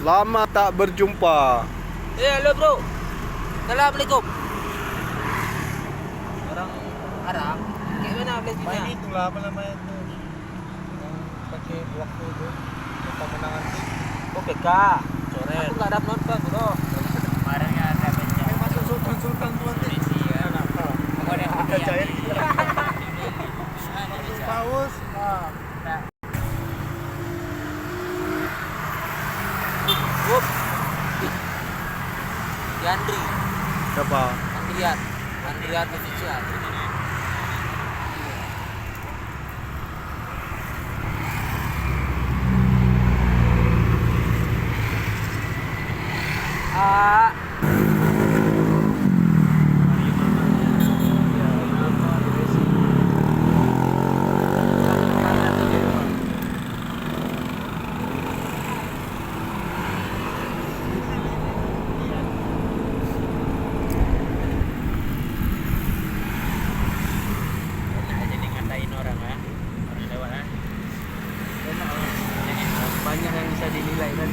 Lama tak berjumpa. Halo bro. Assalamualaikum. Orang Arab. Kayak mana Main belajarnya? itulah apa namanya itu yang pakai waktu itu pemenangan tim. Oh PK. Coret. Aku nggak ada nonton bro. Kemarin ada baca. Masuk sultan tuan Polisi ya. Kamu ada yang Ada jaya gitu. Indonesia. Paus. Wup. Yandri. Siapa? Andrian official. Ah. Enak aja nih ngatain orang ya. Orang lewat ya. Banyak yang bisa dinilai kan.